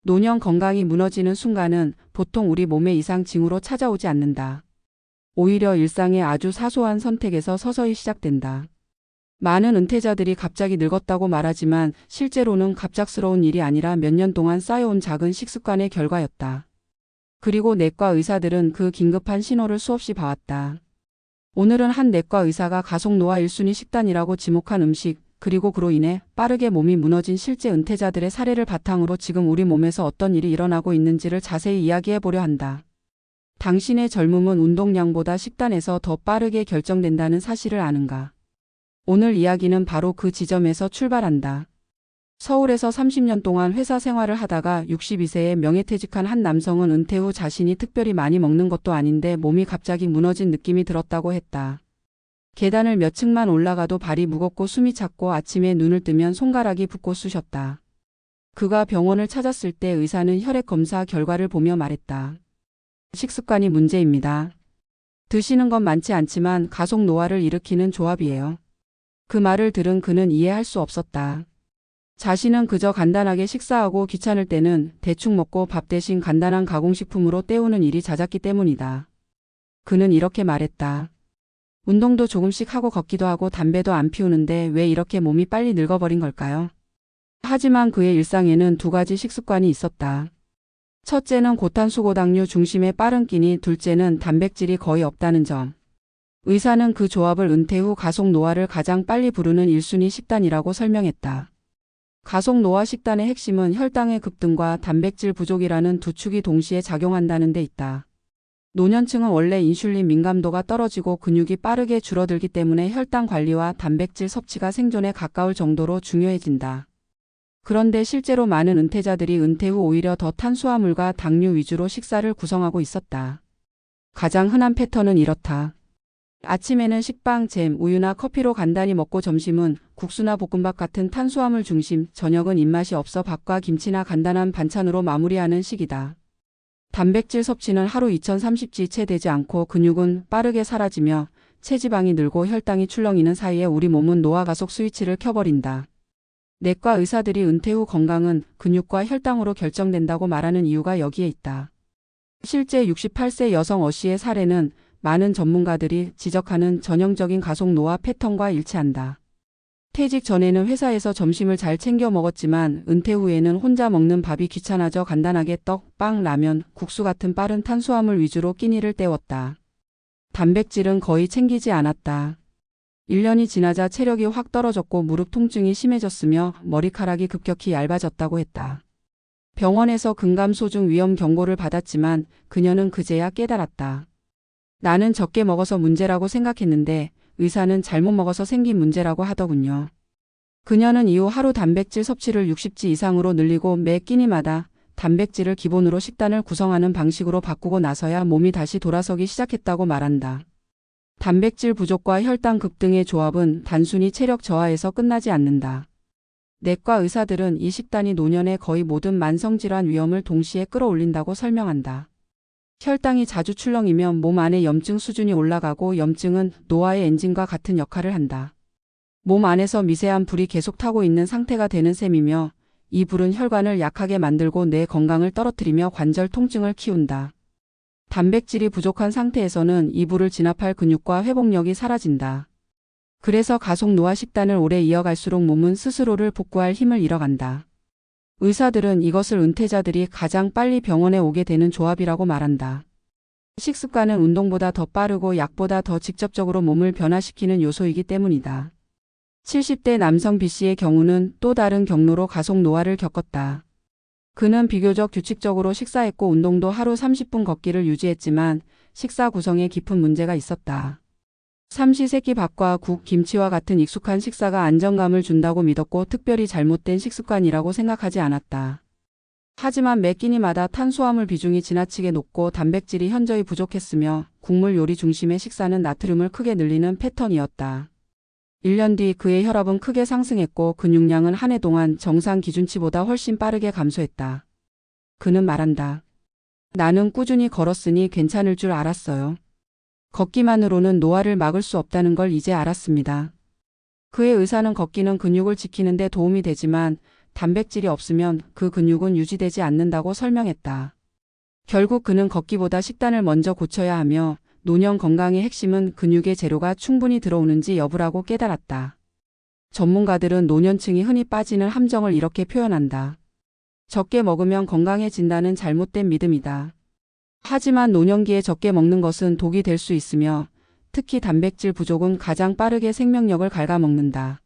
노년 건강이 무너지는 순간은 보통 우리 몸의 이상 징후로 찾아오지 않는다. 오히려 일상의 아주 사소한 선택에서 서서히 시작된다. 많은 은퇴자들이 갑자기 늙었다고 말하지만 실제로는 갑작스러운 일이 아니라 몇 년 동안 쌓여온 작은 식습관의 결과였다. 그리고 내과 의사들은 그 긴급한 신호를 수없이 봐왔다. 오늘은 한 내과 의사가 가속노화 1순위 식단이라고 지목한 음식, 그리고 그로 인해 빠르게 몸이 무너진 실제 은퇴자들의 사례를 바탕으로 지금 우리 몸에서 어떤 일이 일어나고 있는지를 자세히 이야기해 보려 한다. 당신의 젊음은 운동량보다 식단에서 더 빠르게 결정된다는 사실을 아는가? 오늘 이야기는 바로 그 지점에서 출발한다. 서울에서 30년 동안 회사 생활을 하다가 62세에 명예퇴직한 한 남성은 은퇴 후 자신이 특별히 많이 먹는 것도 아닌데 몸이 갑자기 무너진 느낌이 들었다고 했다. 계단을 몇 층만 올라가도 발이 무겁고 숨이 찼고 아침에 눈을 뜨면 손가락이 붓고 쑤셨다. 그가 병원을 찾았을 때 의사는 혈액 검사 결과를 보며 말했다. 식습관이 문제입니다. 드시는 건 많지 않지만 가속 노화를 일으키는 조합이에요. 그 말을 들은 그는 이해할 수 없었다. 자신은 그저 간단하게 식사하고 귀찮을 때는 대충 먹고 밥 대신 간단한 가공식품으로 때우는 일이 잦았기 때문이다. 그는 이렇게 말했다. 운동도 조금씩 하고 걷기도 하고 담배도 안 피우는데 왜 이렇게 몸이 빨리 늙어버린 걸까요? 하지만 그의 일상에는 두 가지 식습관이 있었다. 첫째는 고탄수고당류 중심의 빠른 끼니, 둘째는 단백질이 거의 없다는 점. 의사는 그 조합을 은퇴 후 가속 노화를 가장 빨리 부르는 1순위 식단이라고 설명했다. 가속 노화 식단의 핵심은 혈당의 급등과 단백질 부족이라는 두 축이 동시에 작용한다는 데 있다. 노년층은 원래 인슐린 민감도가 떨어지고 근육이 빠르게 줄어들기 때문에 혈당 관리와 단백질 섭취가 생존에 가까울 정도로 중요해진다. 그런데 실제로 많은 은퇴자들이 은퇴 후 오히려 더 탄수화물과 당류 위주로 식사를 구성하고 있었다. 가장 흔한 패턴은 이렇다. 아침에는 식빵, 잼, 우유나 커피로 간단히 먹고 점심은 국수나 볶음밥 같은 탄수화물 중심, 저녁은 입맛이 없어 밥과 김치나 간단한 반찬으로 마무리하는 식이다. 단백질 섭취는 하루 2030지 채 되지 않고 근육은 빠르게 사라지며 체지방이 늘고 혈당이 출렁이는 사이에 우리 몸은 노화 가속 스위치를 켜버린다. 내과 의사들이 은퇴 후 건강은 근육과 혈당으로 결정된다고 말하는 이유가 여기에 있다. 실제 68세 여성 어 씨의 사례는 많은 전문가들이 지적하는 전형적인 가속 노화 패턴과 일치한다. 퇴직 전에는 회사에서 점심을 잘 챙겨 먹었지만 은퇴 후에는 혼자 먹는 밥이 귀찮아져 간단하게 떡, 빵, 라면, 국수 같은 빠른 탄수화물 위주로 끼니를 때웠다. 단백질은 거의 챙기지 않았다. 1년이 지나자 체력이 확 떨어졌고 무릎 통증이 심해졌으며 머리카락이 급격히 얇아졌다고 했다. 병원에서 근감소증 위험 경고를 받았지만 그녀는 그제야 깨달았다. 나는 적게 먹어서 문제라고 생각했는데 의사는 잘못 먹어서 생긴 문제라고 하더군요. 그녀는 이후 하루 단백질 섭취를 60지 이상으로 늘리고 매 끼니마다 단백질을 기본으로 식단을 구성하는 방식으로 바꾸고 나서야 몸이 다시 돌아서기 시작했다고 말한다. 단백질 부족과 혈당 급등의 조합은 단순히 체력 저하에서 끝나지 않는다. 내과 의사들은 이 식단이 노년의 거의 모든 만성질환 위험을 동시에 끌어올린다고 설명한다. 혈당이 자주 출렁이면 몸 안의 염증 수준이 올라가고 염증은 노화의 엔진과 같은 역할을 한다. 몸 안에서 미세한 불이 계속 타고 있는 상태가 되는 셈이며 이 불은 혈관을 약하게 만들고 뇌 건강을 떨어뜨리며 관절 통증을 키운다. 단백질이 부족한 상태에서는 이 불을 진압할 근육과 회복력이 사라진다. 그래서 가속 노화 식단을 오래 이어갈수록 몸은 스스로를 복구할 힘을 잃어간다. 의사들은 이것을 은퇴자들이 가장 빨리 병원에 오게 되는 조합이라고 말한다. 식습관은 운동보다 더 빠르고 약보다 더 직접적으로 몸을 변화시키는 요소이기 때문이다. 70대 남성 B씨의 경우는 또 다른 경로로 가속 노화를 겪었다. 그는 비교적 규칙적으로 식사했고 운동도 하루 30분 걷기를 유지했지만 식사 구성에 깊은 문제가 있었다. 삼시세끼 밥과 국, 김치와 같은 익숙한 식사가 안정감을 준다고 믿었고 특별히 잘못된 식습관이라고 생각하지 않았다. 하지만 매 끼니마다 탄수화물 비중이 지나치게 높고 단백질이 현저히 부족했으며 국물 요리 중심의 식사는 나트륨을 크게 늘리는 패턴이었다. 1년 뒤 그의 혈압은 크게 상승했고 근육량은 한 해 동안 정상 기준치보다 훨씬 빠르게 감소했다. 그는 말한다. 나는 꾸준히 걸었으니 괜찮을 줄 알았어요. 걷기만으로는 노화를 막을 수 없다는 걸 이제 알았습니다. 그의 의사는 걷기는 근육을 지키는 데 도움이 되지만 단백질이 없으면 그 근육은 유지되지 않는다고 설명했다. 결국 그는 걷기보다 식단을 먼저 고쳐야 하며 노년 건강의 핵심은 근육의 재료가 충분히 들어오는지 여부라고 깨달았다. 전문가들은 노년층이 흔히 빠지는 함정을 이렇게 표현한다. 적게 먹으면 건강해진다는 잘못된 믿음이다. 하지만 노년기에 적게 먹는 것은 독이 될 수 있으며 특히 단백질 부족은 가장 빠르게 생명력을 갉아먹는다.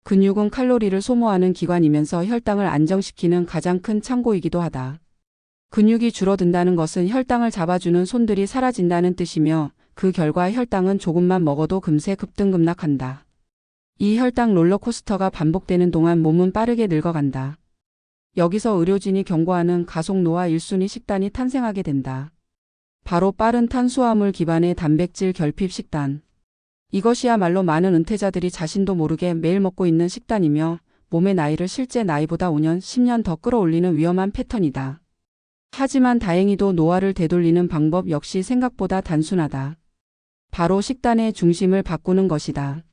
근육은 칼로리를 소모하는 기관이면서 혈당을 안정시키는 가장 큰 창고이기도 하다. 근육이 줄어든다는 것은 혈당을 잡아주는 손들이 사라진다는 뜻이며 그 결과 혈당은 조금만 먹어도 금세 급등급락한다. 이 혈당 롤러코스터가 반복되는 동안 몸은 빠르게 늙어간다. 여기서 의료진이 경고하는 가속노화 1순위 식단이 탄생하게 된다. 바로 빠른 탄수화물 기반의 단백질 결핍 식단. 이것이야말로 많은 은퇴자들이 자신도 모르게 매일 먹고 있는 식단이며 몸의 나이를 실제 나이보다 5년, 10년 더 끌어올리는 위험한 패턴이다. 하지만 다행히도 노화를 되돌리는 방법 역시 생각보다 단순하다. 바로 식단의 중심을 바꾸는 것이다.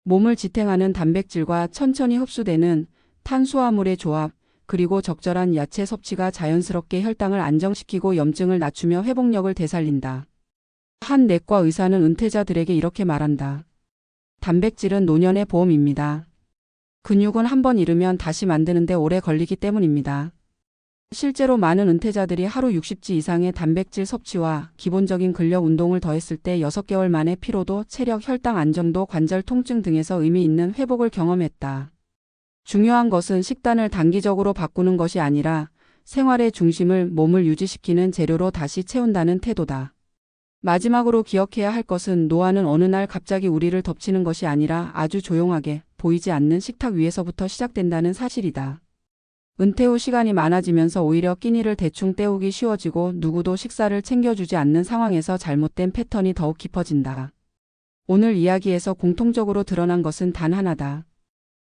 몸을 지탱하는 단백질과 천천히 흡수되는 탄수화물의 조합, 그리고 적절한 야채 섭취가 자연스럽게 혈당을 안정시키고 염증을 낮추며 회복력을 되살린다. 한 내과 의사는 은퇴자들에게 이렇게 말한다. 단백질은 노년의 보험입니다. 근육은 한번 잃으면 다시 만드는데 오래 걸리기 때문입니다. 실제로 많은 은퇴자들이 하루 60지 이상의 단백질 섭취와 기본적인 근력 운동을 더했을 때 6개월 만에 피로도, 체력, 혈당 안정도, 관절 통증 등에서 의미 있는 회복을 경험했다. 중요한 것은 식단을 단기적으로 바꾸는 것이 아니라 생활의 중심을 몸을 유지시키는 재료로 다시 채운다는 태도다. 마지막으로 기억해야 할 것은 노화는 어느 날 갑자기 우리를 덮치는 것이 아니라 아주 조용하게 보이지 않는 식탁 위에서부터 시작된다는 사실이다. 은퇴 후 시간이 많아지면서 오히려 끼니를 대충 때우기 쉬워지고 누구도 식사를 챙겨주지 않는 상황에서 잘못된 패턴이 더욱 깊어진다. 오늘 이야기에서 공통적으로 드러난 것은 단 하나다.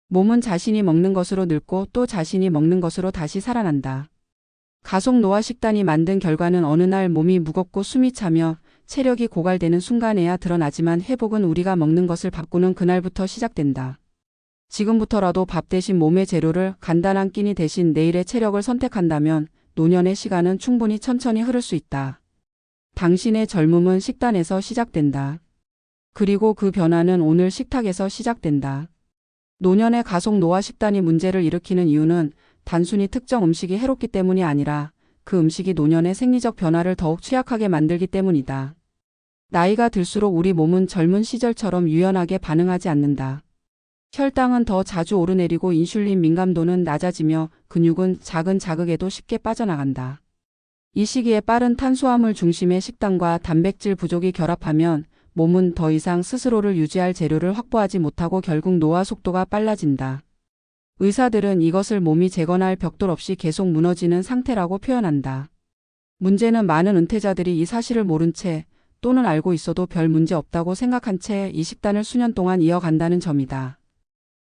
몸은 자신이 먹는 것으로 늙고 또 자신이 먹는 것으로 다시 살아난다. 가속 노화 식단이 만든 결과는 어느 날 몸이 무겁고 숨이 차며 체력이 고갈되는 순간에야 드러나지만 회복은 우리가 먹는 것을 바꾸는 그날부터 시작된다. 지금부터라도 밥 대신 몸의 재료를 간단한 끼니 대신 내일의 체력을 선택한다면 노년의 시간은 충분히 천천히 흐를 수 있다. 당신의 젊음은 식단에서 시작된다. 그리고 그 변화는 오늘 식탁에서 시작된다. 노년의 가속 노화 식단이 문제를 일으키는 이유는 단순히 특정 음식이 해롭기 때문이 아니라 그 음식이 노년의 생리적 변화를 더욱 취약하게 만들기 때문이다. 나이가 들수록 우리 몸은 젊은 시절처럼 유연하게 반응하지 않는다. 혈당은 더 자주 오르내리고 인슐린 민감도는 낮아지며 근육은 작은 자극에도 쉽게 빠져나간다. 이 시기에 빠른 탄수화물 중심의 식단과 단백질 부족이 결합하면 몸은 더 이상 스스로를 유지할 재료를 확보하지 못하고 결국 노화 속도가 빨라진다. 의사들은 이것을 몸이 재건할 벽돌 없이 계속 무너지는 상태라고 표현한다. 문제는 많은 은퇴자들이 이 사실을 모른 채 또는 알고 있어도 별 문제 없다고 생각한 채 이 식단을 수년 동안 이어간다는 점이다.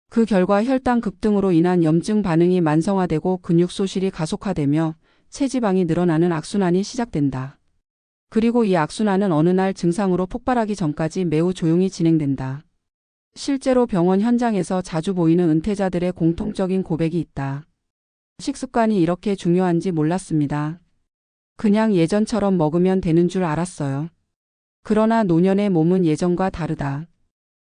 그 결과 혈당 급등으로 인한 염증 반응이 만성화되고 근육 소실이 가속화되며 체지방이 늘어나는 악순환이 시작된다. 그리고 이 악순환은 어느 날 증상으로 폭발하기 전까지 매우 조용히 진행된다. 실제로 병원 현장에서 자주 보이는 은퇴자들의 공통적인 고백이 있다. 식습관이 이렇게 중요한지 몰랐습니다. 그냥 예전처럼 먹으면 되는 줄 알았어요. 그러나 노년의 몸은 예전과 다르다.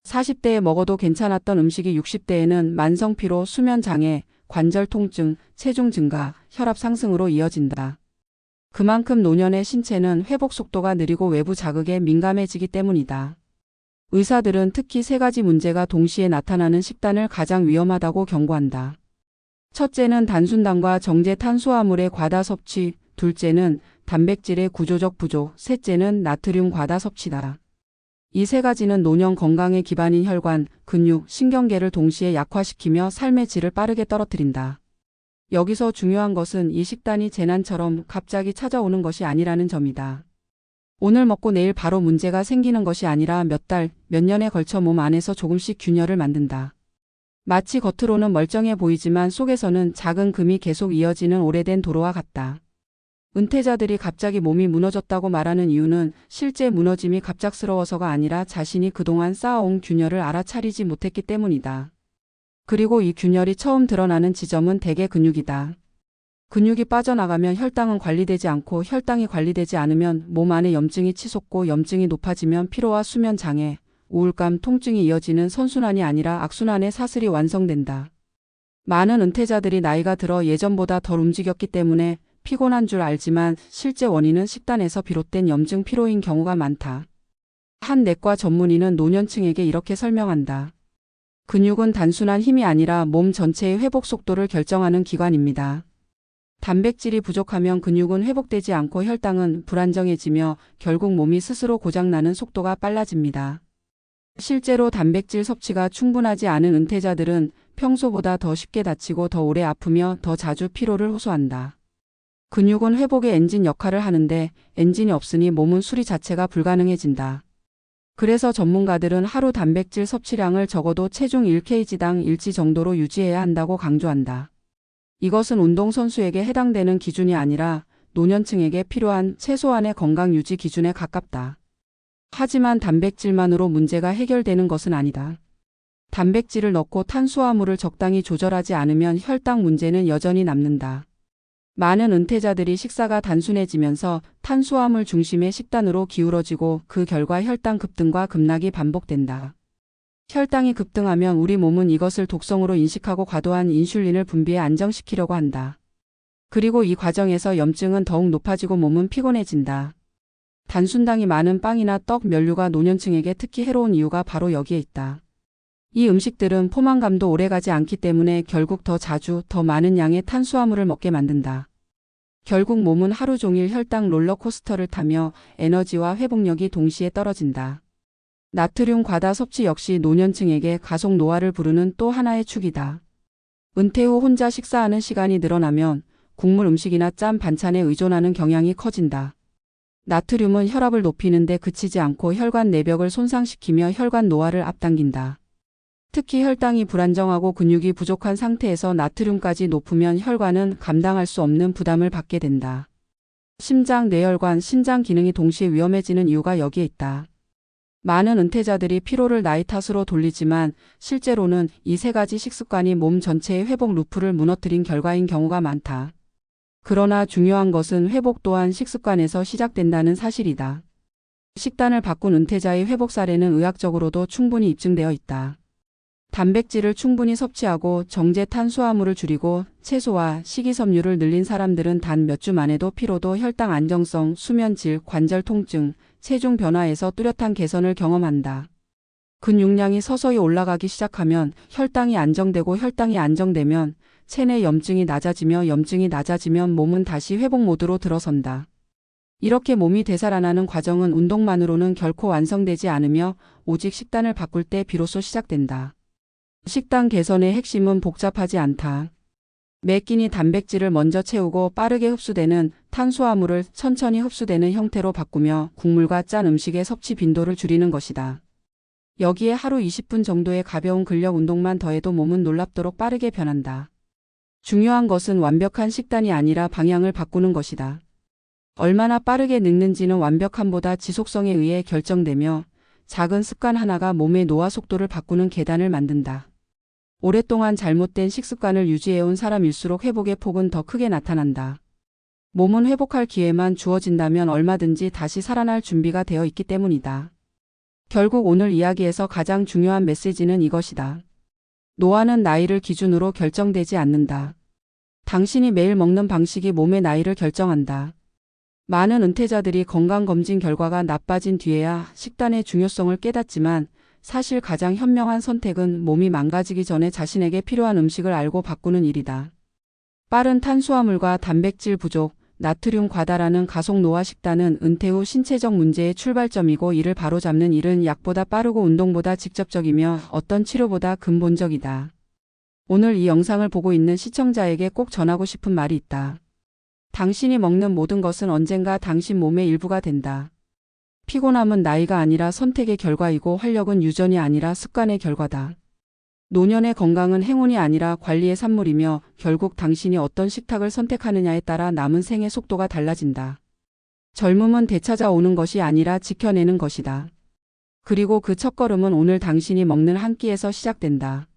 40대에 먹어도 괜찮았던 음식이 60대에는 만성피로, 수면장애, 관절 통증, 체중 증가, 혈압 상승으로 이어진다. 그만큼 노년의 신체는 회복 속도가 느리고 외부 자극에 민감해지기 때문이다. 의사들은 특히 3가지 문제가 동시에 나타나는 식단을 가장 위험하다고 경고한다. 첫째는 단순당과 정제 탄수화물의 과다 섭취, 둘째는 단백질의 구조적 부족, 셋째는 나트륨 과다 섭취다. 이 3가지는 노년 건강의 기반인 혈관, 근육, 신경계를 동시에 약화시키며 삶의 질을 빠르게 떨어뜨린다. 여기서 중요한 것은 이 식단이 재난처럼 갑자기 찾아오는 것이 아니라는 점이다. 오늘 먹고 내일 바로 문제가 생기는 것이 아니라 몇 달, 몇 년에 걸쳐 몸 안에서 조금씩 균열을 만든다. 마치 겉으로는 멀쩡해 보이지만 속에서는 작은 금이 계속 이어지는 오래된 도로와 같다. 은퇴자들이 갑자기 몸이 무너졌다고 말하는 이유는 실제 무너짐이 갑작스러워서가 아니라 자신이 그동안 쌓아온 균열을 알아차리지 못했기 때문이다. 그리고 이 균열이 처음 드러나는 지점은 대개 근육이다. 근육이 빠져나가면 혈당은 관리되지 않고 혈당이 관리되지 않으면 몸 안에 염증이 치솟고 염증이 높아지면 피로와 수면 장애, 우울감, 통증이 이어지는 선순환이 아니라 악순환의 사슬이 완성된다. 많은 은퇴자들이 나이가 들어 예전보다 덜 움직였기 때문에 피곤한 줄 알지만 실제 원인은 식단에서 비롯된 염증 피로인 경우가 많다. 한 내과 전문의는 노년층에게 이렇게 설명한다. 근육은 단순한 힘이 아니라 몸 전체의 회복 속도를 결정하는 기관입니다. 단백질이 부족하면 근육은 회복되지 않고 혈당은 불안정해지며 결국 몸이 스스로 고장나는 속도가 빨라집니다. 실제로 단백질 섭취가 충분하지 않은 은퇴자들은 평소보다 더 쉽게 다치고 더 오래 아프며 더 자주 피로를 호소한다. 근육은 회복의 엔진 역할을 하는데 엔진이 없으니 몸은 수리 자체가 불가능해진다. 그래서 전문가들은 하루 단백질 섭취량을 적어도 체중 1kg당 1지 정도로 유지해야 한다고 강조한다. 이것은 운동선수에게 해당되는 기준이 아니라 노년층에게 필요한 최소한의 건강 유지 기준에 가깝다. 하지만 단백질만으로 문제가 해결되는 것은 아니다. 단백질을 넣고 탄수화물을 적당히 조절하지 않으면 혈당 문제는 여전히 남는다. 많은 은퇴자들이 식사가 단순해지면서 탄수화물 중심의 식단으로 기울어지고 그 결과 혈당 급등과 급락이 반복된다. 혈당이 급등하면 우리 몸은 이것을 독성으로 인식하고 과도한 인슐린을 분비해 안정시키려고 한다. 그리고 이 과정에서 염증은 더욱 높아지고 몸은 피곤해진다. 단순당이 많은 빵이나 떡, 면류가 노년층에게 특히 해로운 이유가 바로 여기에 있다. 이 음식들은 포만감도 오래가지 않기 때문에 결국 더 자주, 더 많은 양의 탄수화물을 먹게 만든다. 결국 몸은 하루 종일 혈당 롤러코스터를 타며 에너지와 회복력이 동시에 떨어진다. 나트륨 과다 섭취 역시 노년층에게 가속 노화를 부르는 또 하나의 축이다. 은퇴 후 혼자 식사하는 시간이 늘어나면 국물 음식이나 짠 반찬에 의존하는 경향이 커진다. 나트륨은 혈압을 높이는 데 그치지 않고 혈관 내벽을 손상시키며 혈관 노화를 앞당긴다. 특히 혈당이 불안정하고 근육이 부족한 상태에서 나트륨까지 높으면 혈관은 감당할 수 없는 부담을 받게 된다. 심장, 뇌혈관, 신장 기능이 동시에 위험해지는 이유가 여기에 있다. 많은 은퇴자들이 피로를 나이 탓으로 돌리지만 실제로는 이 세 가지 식습관이 몸 전체의 회복 루프를 무너뜨린 결과인 경우가 많다. 그러나 중요한 것은 회복 또한 식습관에서 시작된다는 사실이다. 식단을 바꾼 은퇴자의 회복 사례는 의학적으로도 충분히 입증되어 있다. 단백질을 충분히 섭취하고 정제 탄수화물을 줄이고 채소와 식이섬유를 늘린 사람들은 단 몇 주 만에도 피로도, 혈당 안정성, 수면질, 관절 통증, 체중 변화에서 뚜렷한 개선을 경험한다. 근육량이 서서히 올라가기 시작하면 혈당이 안정되고 혈당이 안정되면 체내 염증이 낮아지며 염증이 낮아지면 몸은 다시 회복 모드로 들어선다. 이렇게 몸이 되살아나는 과정은 운동만으로는 결코 완성되지 않으며 오직 식단을 바꿀 때 비로소 시작된다. 식단 개선의 핵심은 복잡하지 않다. 매 끼니 단백질을 먼저 채우고 빠르게 흡수되는 탄수화물을 천천히 흡수되는 형태로 바꾸며 국물과 짠 음식의 섭취 빈도를 줄이는 것이다. 여기에 하루 20분 정도의 가벼운 근력 운동만 더해도 몸은 놀랍도록 빠르게 변한다. 중요한 것은 완벽한 식단이 아니라 방향을 바꾸는 것이다. 얼마나 빠르게 늙는지는 완벽함보다 지속성에 의해 결정되며 작은 습관 하나가 몸의 노화 속도를 바꾸는 계단을 만든다. 오랫동안 잘못된 식습관을 유지해온 사람일수록 회복의 폭은 더 크게 나타난다. 몸은 회복할 기회만 주어진다면 얼마든지 다시 살아날 준비가 되어 있기 때문이다. 결국 오늘 이야기에서 가장 중요한 메시지는 이것이다. 노화는 나이를 기준으로 결정되지 않는다. 당신이 매일 먹는 방식이 몸의 나이를 결정한다. 많은 은퇴자들이 건강검진 결과가 나빠진 뒤에야 식단의 중요성을 깨닫지만 사실 가장 현명한 선택은 몸이 망가지기 전에 자신에게 필요한 음식을 알고 바꾸는 일이다. 빠른 탄수화물과 단백질 부족, 나트륨 과다라는 가속 노화 식단은 은퇴 후 신체적 문제의 출발점이고 이를 바로잡는 일은 약보다 빠르고 운동보다 직접적이며 어떤 치료보다 근본적이다. 오늘 이 영상을 보고 있는 시청자에게 꼭 전하고 싶은 말이 있다. 당신이 먹는 모든 것은 언젠가 당신 몸의 일부가 된다. 피곤함은 나이가 아니라 선택의 결과이고 활력은 유전이 아니라 습관의 결과다. 노년의 건강은 행운이 아니라 관리의 산물이며 결국 당신이 어떤 식탁을 선택하느냐에 따라 남은 생의 속도가 달라진다. 젊음은 되찾아오는 것이 아니라 지켜내는 것이다. 그리고 그 첫걸음은 오늘 당신이 먹는 한 끼에서 시작된다.